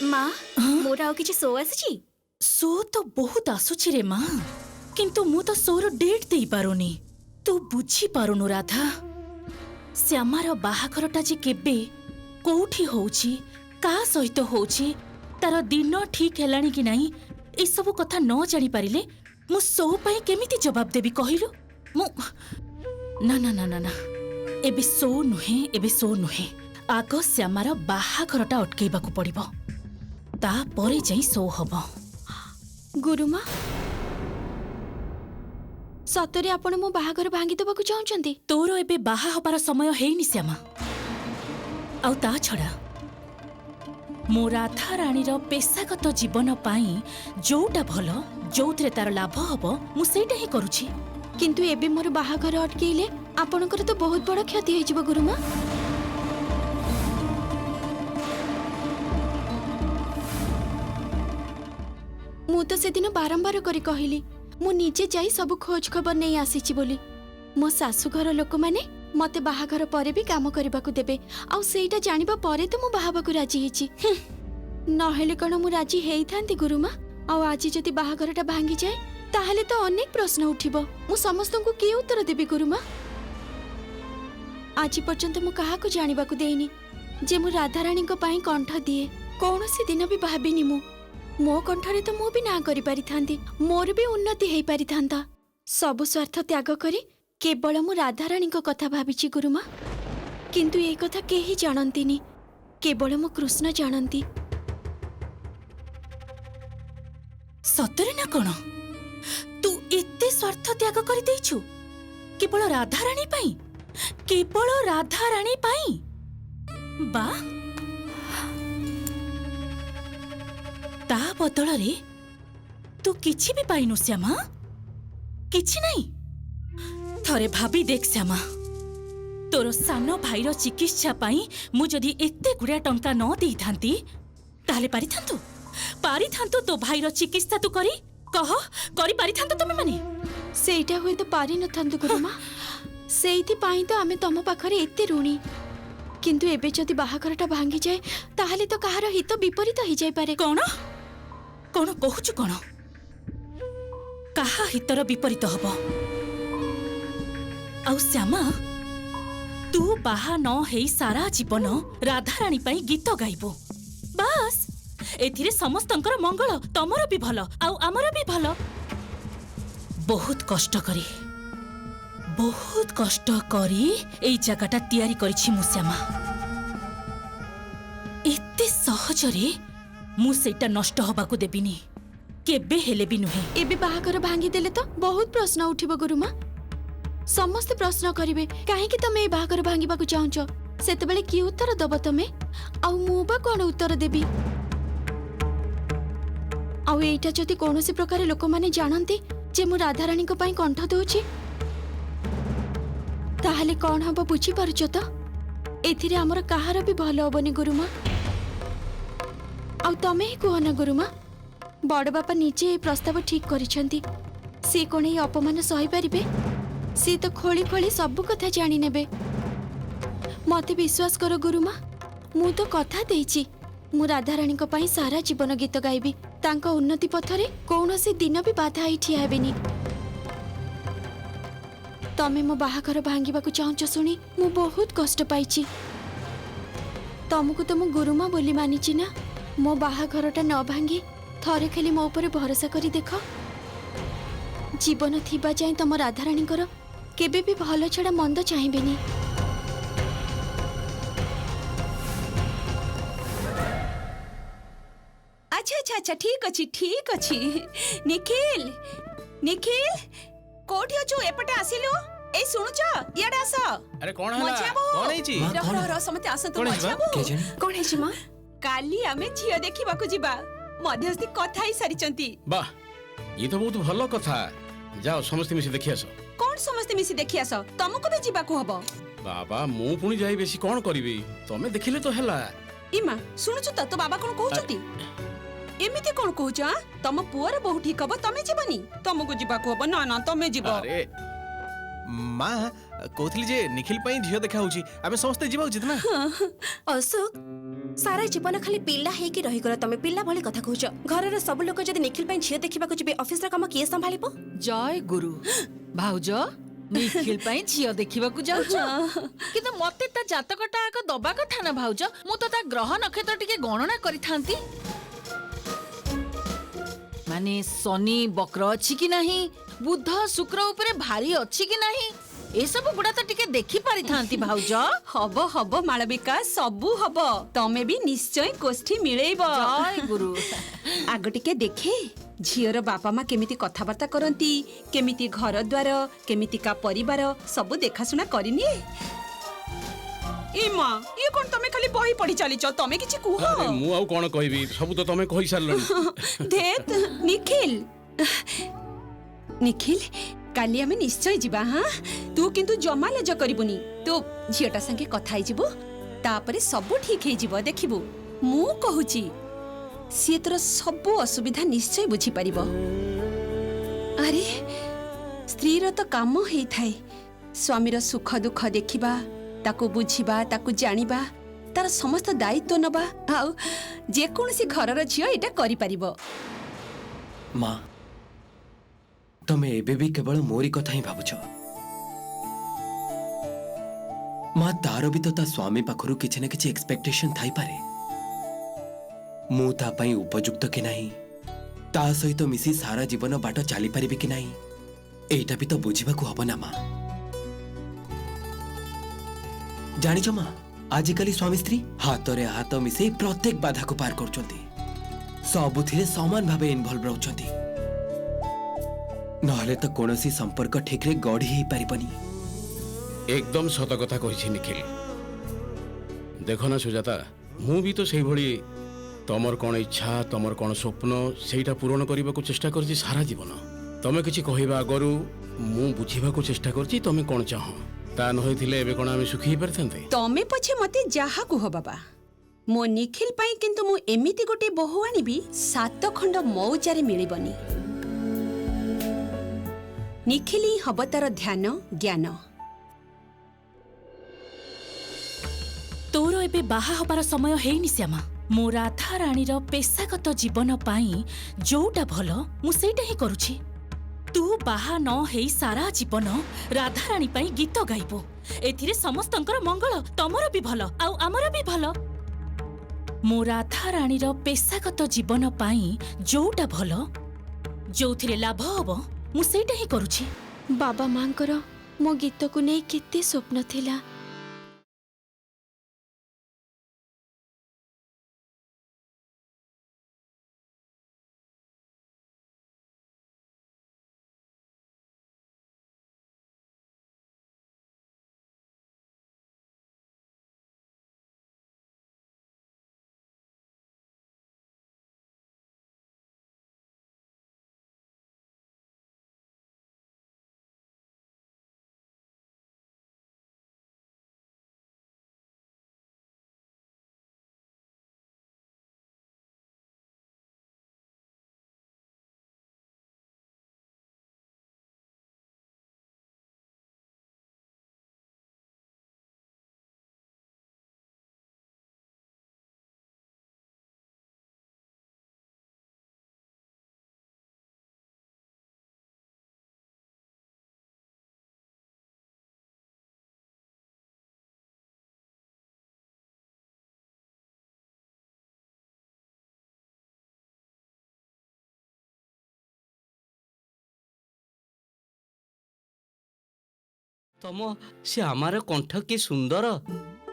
माँ मोर आउ किछि शो आसी शो तो बहुत आसुची रे माँ, किंतु मु तो शोर डेट दे पारुनी। तू बुझी पारुनु राधा, श्यामार बाहाघरटा जे केबे कोठी होउची, का सहित होउची, तार दिन ठीक हेलानी कि नाही, ए सब कथा न जानी पारिले मु शो पई केमिति जवाब देबी कहिलु? मु ना ना ना ना ना, एबे शो नुहे, एबे शो नुहे। आग श्यामार बाहाघरटा अटकेइबाकू पड़िबो, ता परे जाई शो हबो। गुरुमा सतरे आपण मो बाहाघर भांगी देबाकू चाहुचंती? तोर एबे बाहा हबार समय हेइनी श्यामा। आउ ता छड़ा मो राधा रानीर पेशागत जीवन पाई जोटा भल, जोथरे तार लाभ हबो, मु सेटा ही करूची। किंतु एबे मोर बाहाघर अटकेइले आपणकर तो बहुत बड़ क्षति होई जिवो गुरुमा। मु तो से दिन बारंबार करी कहिली मु निजे जाई सब खोज खबर नहीं आसीची बोली। मो सासुघर लोक माने मते बाहाघर परे भी काम करबाकू देबे, आउ सेटा जानिबा परे तो मु बाहाबाकू राजी हिची। नहेले कण मु राजी हेई थांती गुरुमा। आउ आज जति बाहाघरटा भांगी जाए ताहले तो अनेक प्रश्न उठिबो, मु समस्तंकु के उत्तर देबी गुरुमा? आज पर्यंत मु काहाकू जानिबाकू देइनी जे मु राधाराणी को पाई कंठ दिए। कौनसी दिन भी भाबिनी मो कंठरे तो मु भी ना करि पारि थांती, मोर भी उन्नति हेई पारि थांता। सब स्वार्थ त्याग करी केवल मु राधाराणी को कथा भाबिची गुरुमा। किंतु ए कथा केही जानंतीनी, केवल मु कृष्ण जानंती। सतरे ना कोन तू एते स्वार्थ त्याग करि देइछु केवल राधाराणी पाई? केवल राधाराणी पाई? बा ता बदल रे तू किछि भी पाइनु श्यामा? किछि नहीं। थरे भाभी देख श्यामा, तोर सान भाईर चिकित्सा पाई मु जदि एते गुड़िया टंका न देई थांती ताले पारि थांतु तो भाईर चिकित्सा तू करी करी पारि थांतु तमे माने? सेटा होय तो पारि न थांतु गुरुमा। सेइथि पाई तो आमे तम पाखरे एते ऋणी। किंतु एबे जदि बाहाघरटा भांगी जाए ताहले तो कहार हित विपरीत हो जाय पारे। कोन कोन कहूछु? कोन काहा हितर विपरीत हबो? आउ श्यामा, तू बाहा न हेई सारा जीवन राधाराणी पाई गीत गाइबो, बस एथिरे समस्तंकर मंगल, तमर भी भल आउ आमर भी भल। बहुत कष्ट करी एई जगहटा तैयारी करिछि मु श्यामा। एते सहजरे मु सेटा नष्ट हबाकू देबिनी, केबे हेले भी नुहे। एबे बाहाघर भांगी देले तो बहुत प्रश्न उठिबो गुरुमा। समस्त प्रश्न करिवे काहे कि तमे ए बाहाघर भांगीबाकू चाहुचो, सेतबेले की उत्तर दबो तमे? आउ मु बा कोन उत्तर देबी? आउ एटा जति कोनोसी प्रकार लोक माने जानंती जे मु राधाराणी को पाई कंठ दोछि ताहले कोन हबो बुझी पारुछ तो? एथिरे हमर काहार भी भलो होबनी गुरुमा। आउ तमे ही कुह ना गुरुमा, बड़ बापा निजे ए प्रस्ताव ठीक करिसंती। से कोन ए अपमान सही पारिबे? से तो खोली खोली सब कथा जानी नेबे। मते विश्वास करो गुरुमा, मु तो कथा देइछि मु राधाराणी को पाई सारा जीवन गीत गाइबी। तांका उन्नति पथरे कौनसी दिन भी बाधा आई ठिया हेबेनी। तमे मो बाहाघर भांगीबाकू चाहुच सुनी मु बहुत कष्ट पाइछि। तमको तो मु गुरुमा बोली मानिछि ना। मो बाहाघरटा न भांगी थरे खाली मो ऊपर भरोसा करी देख। जीवन थिबा जाए तम राधाराणी केबे भी भल छड़ा मंद चाहिबेनी। अच्छा अच्छा अच्छा ठीक अच्छी। निखिल निखिल कोठी अछु? एपटे आसिलु। ए सुनुच इयाडे आस। अरे कोन हला? कोन हेची? रह समते आस तो मछाबो। कोन हेची मां? काली आमे झियो देखिबाकू जिबा, मध्यस्थी कथा ही सारिचंती। वाह, ये तो बहुत भलो कथा। जाओ समस्त मिसी देखि आसो। कोन समस्त मिसी देखि आस? तुमको भी जिबाकू हबो? बाबा मु पुनी जाई बेसी कोन करबी, तमे देखिले तो हला। इमा सुनुच तो बाबा कोन कहउचती? एमिति कोन कहउच? तम पुअर बहु ठीक हबो, तमे जिबनी? तुमको जिबाकू हबो? ना ना तमे जिबो। अरे माँ कहूली जे निखिल पाई झियो देखा होची, आमे समस्त जीवा उचित ना। अशोक सारा जीवन खाली पिला हेकी रहीगल तमे पिला भली कथा कहूछ घरर सब लोक जदि निखिल पई झियो देखिबाकू जिबे ऑफिसर काम किए संभालिबो जय गुरु भाउज निखिल ପାଇଁ ଝିଅ ଦେଖିବାକୁ ଯାଉଛ କିନ୍ତୁ ମତେ ତା ଜାତକଟା ଆଗ ଦବା କଥା ନା ଭାଉଜ ମୁଁ ତ ତା ଗ୍ରହ ନକ୍ଷତ୍ର ଟିକେ ଗଣନା କରିଥାନ୍ତି ମାନେ ଶନି ବକ୍ର ଅଛି କି ନାହିଁ ବୁଧ ଶୁକ୍ର ଉପରେ ଭାରି ଅଛି କି ନାହିଁ ଏସବୁ ଗୁଡା ତ ଟିକେ ଦେଖି ପାରିଥାନ୍ତି ଭାଉଜ ହବ ହବ ମାଳବିକା ସବୁ ହବ ତମେ ବି ନିଶ୍ଚୟ ଗୋଷ୍ଠୀ ମିଳେଇବ ଜୟ ଗୁରୁ ଆଗ ଟିକେ ଦେଖେ ଝିଅର ବାପା ମା କେମିତି କଥାବାର୍ତ୍ତା କରନ୍ତି କେମିତି ଘର ଦ୍ୱାର କେମିତିକା ପରିବାର ସବୁ ଦେଖାଶୁଣା କରିନିଏ ଏ ମା ଇଏ କଣ ତମେ ଖାଲି ବହି ପଢି ଚାଲିଛ ତମେ କିଛି କୁହ ଆରେ ମୁଁ ଆଉ କଣ କହିବି ସବୁ ତ ତମେ କହି ସାରିଲଣି ଧେତ୍ ନିଖିଲ ନିଖିଲ କାଲି ଆମେ ନିଶ୍ଚୟ ଯିବା ହଁ ତୁ କିନ୍ତୁ ଜମା ଲାଜ କରିବୁନି ତୁ ଝିଅଟା ସାଙ୍ଗେ କଥା ହେଇଯିବୁ ତାପରେ ସବୁ ଠିକ ହେଇଯିବ ଦେଖିବୁ ମୁଁ କହୁଛି ସିଏ ତୋର ସବୁ ଅସୁବିଧା ନିଶ୍ଚୟ ବୁଝିପାରିବ ଆରେ ସ୍ତ୍ରୀର ତ କାମ ହେଇଥାଏ ସ୍ୱାମୀର ସୁଖ ଦୁଃଖ ଦେଖିବା ତାକୁ ବୁଝିବା ତାକୁ ଜାଣିବା ତାର ସମସ୍ତ ଦାୟିତ୍ୱ ନେବା ଆଉ ଯେକୌଣସି ଘରର ଝିଅ ଏଇଟା କରିପାରିବ ମା ତମେ ଏବେ ବି କେବଳ ମୋରି କଥା ହିଁ ଭାବୁଛ ମା ତାର ବି ତ ତା ସ୍ୱାମୀ ପାଖରୁ କିଛି ନା କିଛି ଏକ୍ସପେକ୍ଟେସନ ଥାଇପାରେ ମୁଁ ତା ପାଇଁ ଉପଯୁକ୍ତ କି ନାହିଁ ତା ସହିତ ମିଶି ସାରା ଜୀବନ ବାଟ ଚାଲିପାରିବି କି ନାହିଁ ଏଇଟା ବି ତ ବୁଝିବାକୁ ହବ ନା ମା ଜାଣିଛ ମା ଆଜିକାଲି ସ୍ୱାମୀ ସ୍ତ୍ରୀ ହାତରେ ହାତ ମିଶେଇ ପ୍ରତ୍ୟେକ ବାଧାକୁ ପାର କରୁଛନ୍ତି ସବୁଥିରେ ସମାନ ଭାବେ ଇନଭଲ୍ଭ ରହୁଛନ୍ତି ନହେଲେ ତ କୌଣସି ସମ୍ପର୍କ ଠିକରେ ଗଢି ହେଇପାରିବନି एकदम सत कथा कही निखिल देख ना सुजाता मु भी तो से भली तमर कौन इच्छा तमर कौन स्वप्न सेटा पूरण करने को चेष्टा कर सारा जीवन तमे किछि कहबा आगरु मु बुझीबा को चेष्टा करछि तमे कौन चाह ता नहोय थिले एबे कोन आमे सुखी परथंते तमे पछे मते जाहा कुह बाबा मो निखिल पाई किंतु मु एमिति गोटे बहु आनिबी 7 खंड मौजारे मिलिबनी निखिली हब तार ध्यान ज्ञान तोर एबे बाहा हबार समय हेइनी श्यामा मो राधा राणीर पेशागत जीवन पाई जोटा भल मु सेटा ही करूछि तू बाहा न हेई सारा जीवन राधा राणी पाई गीत गाइबो एथिरे समस्तंकर मंगल तमर भी भल आउ आमर भी भल मो राधा राणीर पेशागत जीवन पाई जोटा भल जोथिरे लाभ हबो मु सेटा ही करूछि बाबा मांकर मो गीत को नहीं केते स्वप्न थिला तम से आमार कंठ कि सुंदर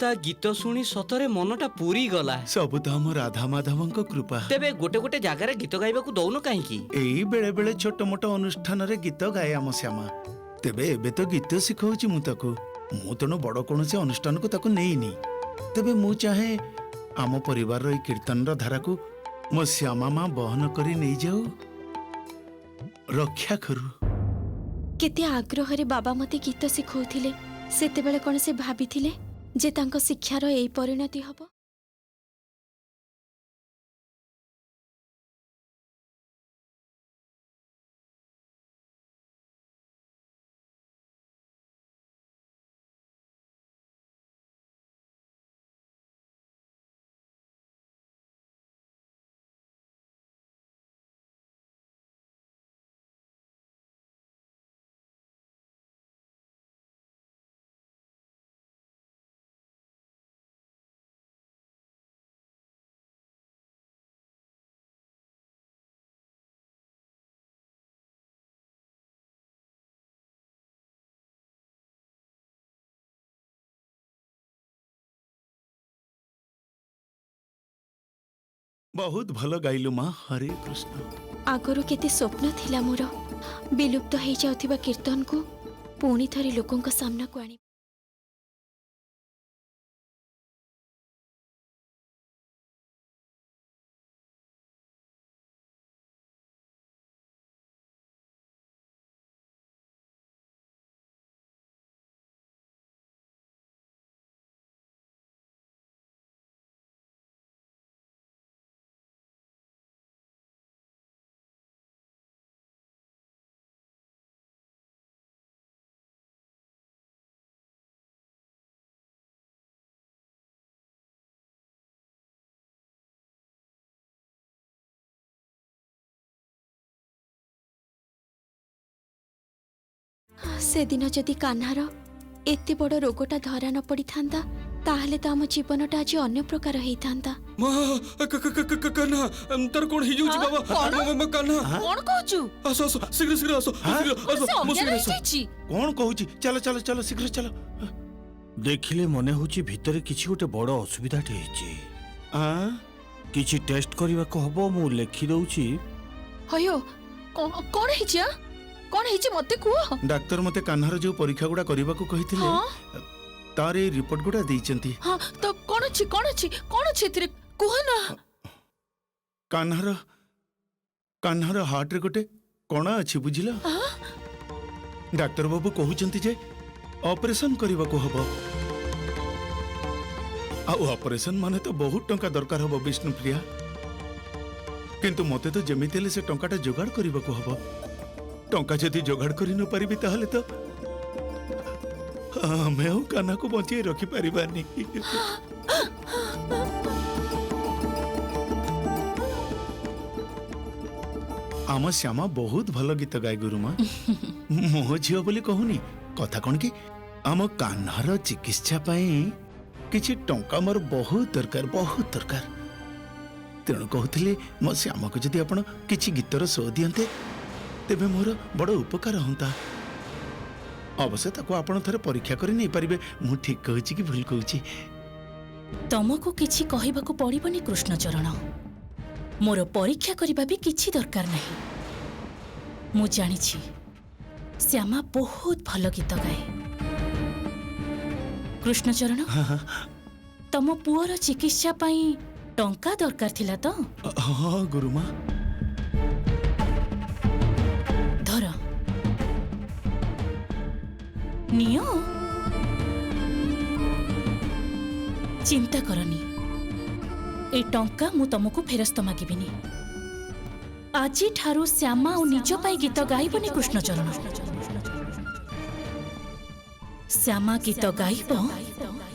ता गीत शुणी सतरे मनटा पूरी गला सब तो हम राधा माधव कृपा तेबे गोटे गोटे जगार गीत गाइबाकू दौन कहीं एई बेले बेले छोट मोट अनुष्ठान रे गीत गाए आम श्यामा तेबे एबे तो गीत शिखौची मु ताकू मु तेणु बड़ कौन से अनुष्ठान को ताकू नहीं तेबे मु चाहे आम परिवार रो कीर्तन रो धारा को मो श्यामा माँ बहन करी नहीं जाऊ रक्षा करू केते आग्रह रे बाबा मते गीत शिखौथिले सेतेबेले कोन से भाबिथिले जे तांको शिक्षार एई परिणति हबो। बहुत भल गाइलु माँ हरे कृष्ण। आगରୁ କେତେ ସ୍ୱପ୍ନ ଥିଲା ମୋର ବିଲୁପ୍ତ ହେଇଯାଉଥିବା କୀର୍ତ୍ତନକୁ ପୁଣି ଥରେ ଲୋକଙ୍କ ସାମ୍ନାକୁ ଆଣି ସେଦିନ ଯଦି କାହ୍ନାର ଏତେ ବଡ଼ ରୋଗଟା ଧରା ନ ପଡ଼ିଥାନ୍ତା ତାହେଲେ ତ ଆମ ଜୀବନଟା ଆଜି ଅନ୍ୟ ପ୍ରକାର ହେଇଥାନ୍ତା। କାହ୍ନା ତାର କଣ ହେଇଯାଉଛି ବାବା? କାହ୍ନା କଣ କହୁଛୁ? ଆସ ଆସ ଶୀଘ୍ର ଶୀଘ୍ର ଆସ କଣ କହୁଛି? ଚାଲ ଚାଲ ଚାଲ ଶୀଘ୍ର ଚାଲ। ଦେଖିଲେ ମନେ ହଉଛି ଭିତରେ କିଛି ଗୋଟେ ବଡ ଅସୁବିଧାଟେ ହେଇଛି। ଆଁ? କିଛି ଟେଷ୍ଟ କରିବାକୁ ହବ, ମୁଁ ଲେଖି ଦଉଛି। ହዮ କଣ ହେଇଛି? କଣ ହେଇଛି ମତେ କୁହ। ଡାକ୍ତର ମତେ କାହ୍ନାର ଯୋଉ ପରୀକ୍ଷା ଗୁଡା କରିବାକୁ କହିଥିଲେ ତାର ଏଇ ରିପୋର୍ଟ ଗୁଡା ଦେଇଛନ୍ତି। ହଁ ତ କଣ ଅଛି ଏଥିରେ କୁହ ନା। କାହ୍ନାର ହାର୍ଟରେ ଗୋଟେ କଣା ଅଛି ବୁଝିଲ। ଡାକ୍ତର ବାବୁ କହୁଛନ୍ତି ଯେ ଅପରେସନ କରିବାକୁ ହବ। ଆଉ ଅପରେସନ ମାନେ ତ ବହୁତ ଟଙ୍କା ଦରକାର ହବ ବିଷ୍ଣୁପ୍ରିୟା। କିନ୍ତୁ ମତେ ତ ଯେମିତି ହେଲେ ସେ ଟଙ୍କାଟା ଯୋଗାଡ଼ କରିବାକୁ ହବ। ଟଙ୍କା ଯଦି ଯୋଗାଡ଼ କରି ନ ପାରିବି ତାହେଲେ ତ ଆମେ ଆଉ କାହ୍ନାକୁ ବଞ୍ଚେଇ ରଖିପାରିବାନି। ଆମ ଶ୍ୟାମା ବହୁତ ଭଲ ଗୀତ ଗାଏ ଗୁରୁମା। ମୋ ଝିଅ ବୋଲି କହୁନି, କଥା କଣ କି ଆମ କାହ୍ନାର ଚିକିତ୍ସା ପାଇଁ କିଛି ଟଙ୍କା ମୋର ବହୁତ ଦରକାର। ତେଣୁ କହୁଥିଲି ମୋ ଶ୍ୟାମାକୁ ଯଦି ଆପଣ କିଛି ଗୀତର ଶୋ ଦିଅନ୍ତେ ତେବେ ମୋର ବଡ଼ ଉପକାର ହୁଅନ୍ତା। ଅବଶ୍ୟ ତାକୁ ଆପଣ ଥରେ ପରୀକ୍ଷା କରି ନେଇପାରିବେ ମୁଁ ଠିକ କହୁଛି କି ଭୁଲ କହୁଛି। ତମକୁ କିଛି କହିବାକୁ ପଡିବନି କୃଷ୍ଣଚରଣ। ମୋର ପରୀକ୍ଷା କରିବା ବି କିଛି ଦରକାର ନାହିଁ। ମୁଁ ଜାଣିଛି ଶ୍ୟାମା ବହୁତ ଭଲ ଗୀତ ଗାଏ। କୃଷ୍ଣଚରଣ, ତମ ପୁଅର ଚିକିତ୍ସା ପାଇଁ ଟଙ୍କା ଦରକାର ଥିଲା ତ? ହଁ ଗୁରୁମା। ଧର ନିଅ। ଚିନ୍ତା କରନି, ଏ ଟଙ୍କା ମୁଁ ତମକୁ ଫେରସ୍ତ ମାଗିବିନି। ଆଜିଠାରୁ ଶ୍ୟାମା ଆଉ ନିଜ ପାଇଁ ଗୀତ ଗାଇବନି କୃଷ୍ଣଚରଣ। ଶ୍ୟାମା ଗୀତ ଗାଇବ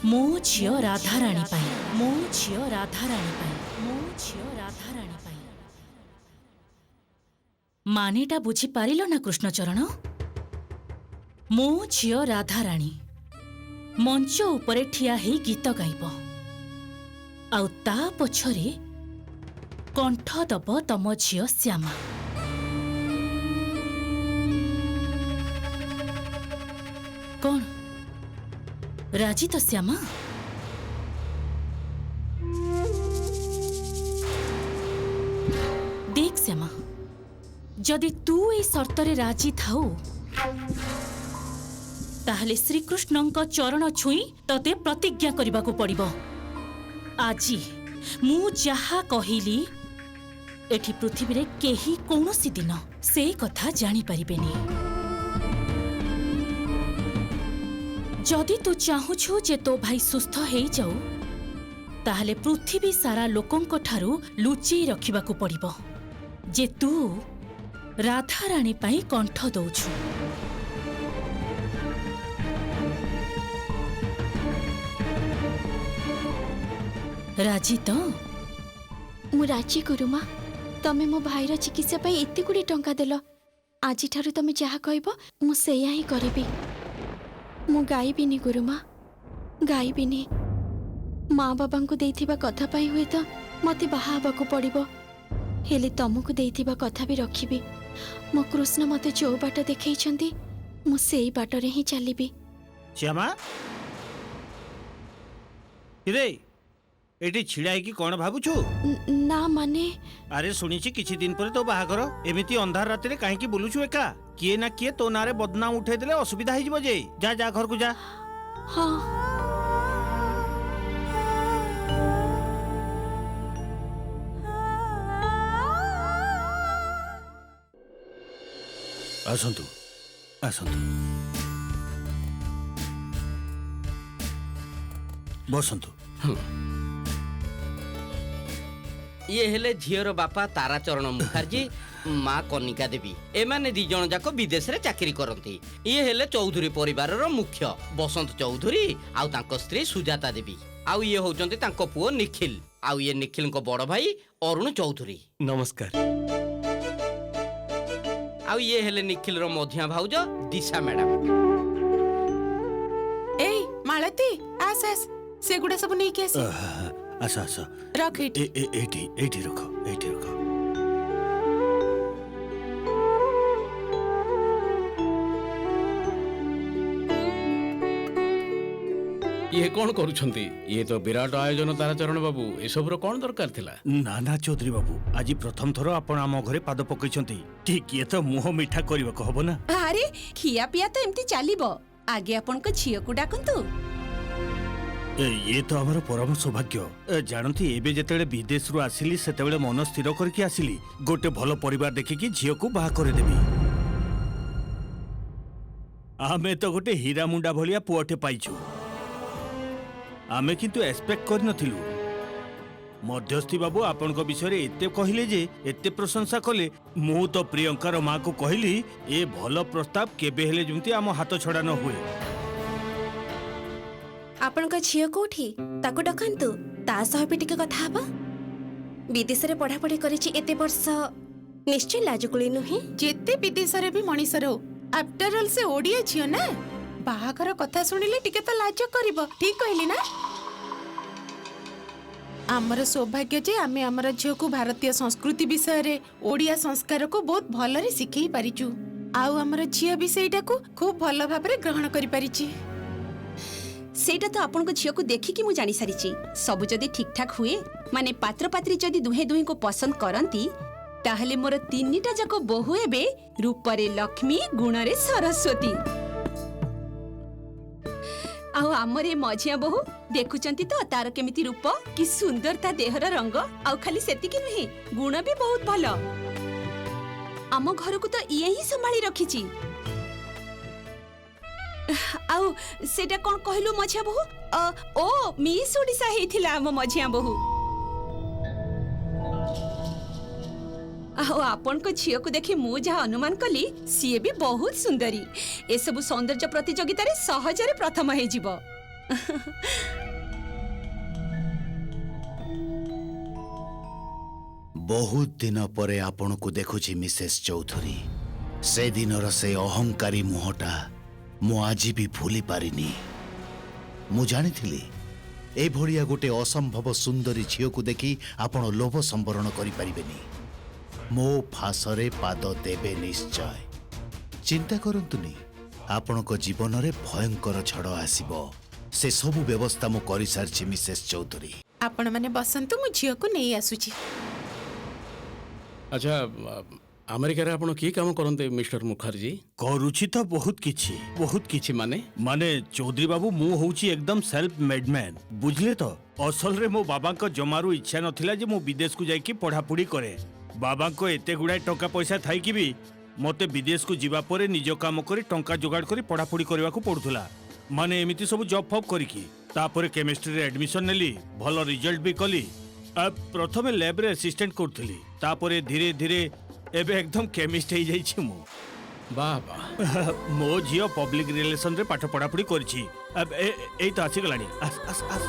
ମୋ ଝିଅ ରାଧାରାଣୀ ପାଇଁ। ମାନେଟା ବୁଝିପାରିଲ ନା କୃଷ୍ଣଚରଣ? ମୋ ଝିଅ ରାଧାରାଣୀ ମଞ୍ଚ ଉପରେ ଠିଆ ହେଇ ଗୀତ ଗାଇବ, ଆଉ ତା ପଛରେ କଣ୍ଠ ଦବ ତମ ଝିଅ ଶ୍ୟାମା। କଣ ରାଜି ତ ଶ୍ୟାମା? देख श्यामा, जदि तू ए सर्तरे राजी थाऊ ताहले श्रीकृष्णଙ୍କ चरण छुई तते प्रतिज्ञा करबाकू पड़िबो। आजी मु जहा कहिली एठी पृथ्वी रे केही कोनोसी दिन से कथा जानी परिबेनी। जदि तू चाहुछु जे तो भाई सुस्थ हेई जाऊ ताहले पृथ्वी सारा लोकंक ठारू लुचेई रखिबाकू पड़िबो जे तू राधाराणी पाई कंठ दौछु। राजी तो? मु राजी गुरुमा। तमे मो भाईर चिकित्सा पाई एते गुडी टंका देलो। आजि ठारू तमे जहा कहबो मु सेया ही करिबी। मु गाइबिनी गुरुमा, गाइबिनी। माँ बाबांकु देइथिबा कथा पाई हुए तो मते बाहा हबाकू पड़िबो, हेले तमकु देइथिबा कथा भी रखिबी। मो कृष्ण मते जो बाट देखैछंती मु सेई बाटरे ही चलिबी। श्यामा, इरे एटी छिड़ा है कि कौन भाबुछु? ना माने अरे सुनिछि किछि दिन पर तो बाहागर एमिति अंधार राति रे काहे की बुलुछु एका किए ना किए तो नारे बदनाम उठे देले असुविधा हो जिवो जे जा जा घर को जा। हाँ आसंतु आसंतु बसंतु। ये हेले झीर बापा ताराचरण मुखार्जी माँ कनिका देवी एमाने दी जन जाक विदेश रे चाकरी करती। ये हेले चौधुरी परिवार रो मुख्य बसंत चौधुरी आउ तांको स्त्री सुजाता देवी आउ ये होचंती तांको पुओ निखिल आउ ये निखिल को बड़ भाई अरुण चौधुरी। नमस्कार। आउ ये हेले निखिल रो मझिया भाउज दिशा मैडम। ए मालती आस आस सेगुडा सब नहीं के आसी आसा आसा रख एटी एटी रखो एटी रखो। ये कौन करुछंती? ये तो विराट आयोजन ताराचरण बाबू एसबुर कौन दरकार थिला? ना ना चौधरी बाबू आज प्रथम थरो आपण आम घरे पाद पकैछंती ठीक ये तो मुह मिठा करबा को हबो ना। अरे खिया पिया तो एमती चलिबो आगे आपन को झियो को डाकंतु। ये तो हमर परम सौभाग्य जानती एबे जेतेबेले विदेश रु आसिली सेतेबेले मन स्थिर करके आसिली गोटे भलो परिवार देखिकी झियो को बाहा करे देबी। आमे तो गोटे हीरा मुंडा भलिया पुअटे पाइछु आमे किंतु एक्सपेक्ट कर नथिलु। मध्यस्थी बाबू आपन को विषय रे एते कहिले जे एते प्रशंसा कले मु तो प्रियंकार मां को कहली ए भलो प्रस्ताव केबे हेले जुंती आम हाथ छडा न हुए। आपणक झियो कोठी ताको डकांतु ता सह भी टिके कथा हबा। विदेश रे पढ़ापढ़ी करिछि एते वर्ष निश्चय लाजकुली नुहे। जेते विदेश रे भी मनीष रो आफ्टर ऑल से ओडिया छियो ना बाहागर कथा सुनिले टिके तो लाज करिवो ठीक कहली ना। आमर सौभाग्य जे आमे आमर झियो को भारतीय संस्कृति विषय रे ओडिया संस्कार को बहुत भल रे सिखई पारिचु आउ आमर झियो भी सेटा को खूब भल भाबरे ग्रहण करि पारिछि। सेटा तो आपन को झियो को देखि कि मु जानि सारिछि सब जदी ठीक ठाक हुए माने पात्र पात्री जदी दुहे दुहे को पसंद करंती ताहले मोर तीनटा जाको बहु हेबे रूपरे लक्ष्मी गुणरे सरस्वती। आउ आमर ए मझिया बहु देखुचंती तो तार केमिति रूप कि सुंदर ता देहर रंग आउ खाली सेतिकी नुहे गुण भी बहुत भलो। आम घर को तो इए ही संभाली रखिछि। आउ सेटा कोन कहलु मझिया बहु ओ मिस ओडिसा हेथिला आम मझिया बहु। आउ आपन को झियो को देखि मु जहा अनुमान कली सीए भी बहुत सुंदरी ए सब सौंदर्य प्रतियोगिता रे सहजरे प्रथम हे जिवो। बहुत दिन परे आपण को देखुची मिसेस चौधरी से दिनर से अहंकारी मुहटा मु आज भी भूली पारिनी। मु जानी थिली ए भलिया गोटे असंभव सुंदरी झियो को देखि आपण लोभ संवरण करि परिबेनी। मो फासरे पाद देबे निश्चय। चिंता करंतुनी आपण को जीवन रे भयंकर झड़ आसीबो से सब व्यवस्था मु करि सारछि मिसेस चौधरी। आपण माने बसंतु मु झियो को नहीं आसुची। अच्छा अमेरिका रे आपण की काम करंते मिस्टर मुखर्जी? करूछि तो बहुत किछि माने माने चौधरी बाबू मु होउछि एकदम सेल्फ मेड मैन बुझले तो। असल रे मो बाबा को जमारू इच्छा नथिला जे मु विदेश को जाई की पढ़ापुड़ी करे। बाबा को एते गुड़ाए टंका पैसा थाई कि भी मते विदेश को जीवा परे निज काम करी टंका जोगाड़ करी पढ़ापुड़ी करबा को पड़ुथला। माने एमिति सब जॉब फॉब करिकी तापरे केमिस्ट्री रे एडमिशन नेली भलो रिजल्ट भी कली। अब प्रथमे लैब रे असिस्टेंट करथली तापरे धीरे धीरे एबे एकदम केमिस्ट हे जाई छी मु। बाबा मो जियो पब्लिक रिलेशन रे पाठ पढ़ापुड़ी करछि। अब एई तो आसी गलानी आस आस आस।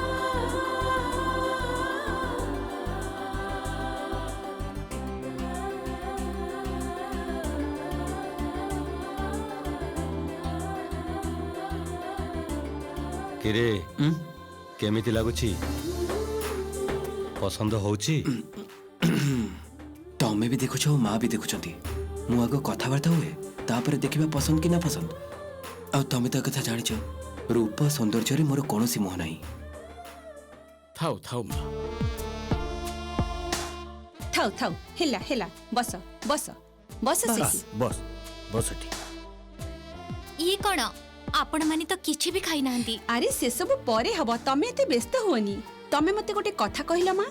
किरे केमिति लागुछि पसंद होउछि? तमे भी देखुछ माँ भी देखुछंती मु आगो कथाबार्ता हुए तापर देखिबा पसंद कि ना पसंद। आ तमे तो कथा जानिछ रूप सौंदर्य रे मोर कोनोसी मोह नाही। थाओ थाओ माँ ଥାଉ ଥାଉ ହେଲା ହେଲା ବସ ବସ ବସ ସେଠି ବସ୍ ବସ୍ ଏଠି। ଇଏ କ'ଣ ଆପଣ ମାନେ ତ କିଛି ବି ଖାଇନାହାନ୍ତି। ଆରେ ସେସବୁ ପରେ ହବ, ତମେ ଏତେ ବ୍ୟସ୍ତ ହୁଅନି। ତମେ ମତେ ଗୋଟେ କଥା କହିଲ ମା,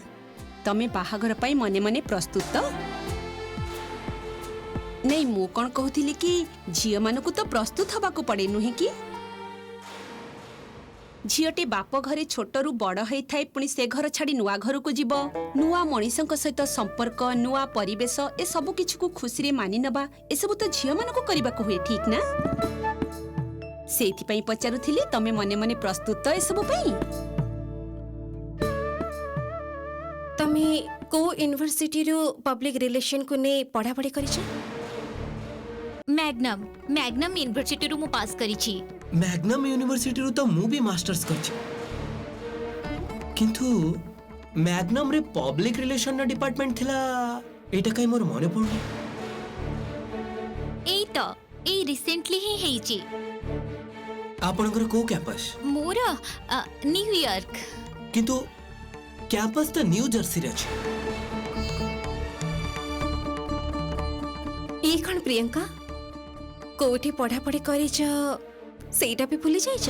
ତମେ ବାହାଘର ପାଇଁ ମନେ ମନେ ପ୍ରସ୍ତୁତ ତ? ନାଇଁ ମୁଁ କ'ଣ କହୁଥିଲି କି ଝିଅମାନଙ୍କୁ ତ ପ୍ରସ୍ତୁତ ହବାକୁ ପଡେ ନୁହେଁ କି? ଝିଅଟି ବାପ ଘରେ ଛୋଟରୁ ବଡ଼ ହେଇଥାଏ, ପୁଣି ସେ ଘର ଛାଡ଼ି ନୂଆ ଘରକୁ ଯିବ, ନୂଆ ମଣିଷଙ୍କ ସହିତ ସମ୍ପର୍କ, ନୂଆ ପରିବେଶ, ଏ ସବୁ କିଛିକୁ ଖୁସିରେ ମାନି ନେବା, ଏସବୁ ତ ଝିଅମାନଙ୍କୁ କରିବାକୁ ହୁଏ, ଠିକ୍ ନା? ସେଇଥିପାଇଁ ପଚାରୁଥିଲି, ତମେ ମନେ ମନେ ପ୍ରସ୍ତୁତ ଏସବୁ ପାଇଁ? ତମେ କୋଉ ୟୁନିଭର୍ସିଟିରୁ ପବ୍ଲିକ ରିଲେସନକୁ ନେଇ ପଢାପଢି କରିଛ? ମ୍ୟାଗ୍ନମ୍ ୟୁନିଭର୍ସିଟିରୁ ମୁଁ ପାସ୍ କରିଛି। ମ୍ୟାଗ୍ନମ୍ ୟୁନିଭର୍ସିଟିରୁ ତ ମୁଁ ବି ମାଷ୍ଟର୍ସ କରିଛି, କିନ୍ତୁ ମ୍ୟାଗ୍ନମ୍ରେ ପବ୍ଲିକ ରିଲେସନର ଡିପାର୍ଟମେଣ୍ଟ ଥିଲା, ଏଇଟା କାହିଁ ମୋର ମନେ ପଡୁନି। ଏଇ ରିସେଣ୍ଟଲି ହିଁ ହେଇଛି। ଆପଣଙ୍କର କୋଉ କ୍ୟାମ୍ପସ୍? ମୋର ନ୍ୟୁୟର୍କ। କିନ୍ତୁ କ୍ୟାମ୍ପସ୍ ତ ନ୍ୟୁ ଜର୍ସିରେ ଅଛି। ଇଏ କ'ଣ ପ୍ରିୟଙ୍କା, କୋଉଠି ପଢାପଢି କରିଛ ସେଇଟା ବି ଭୁଲି ଯାଇଛ?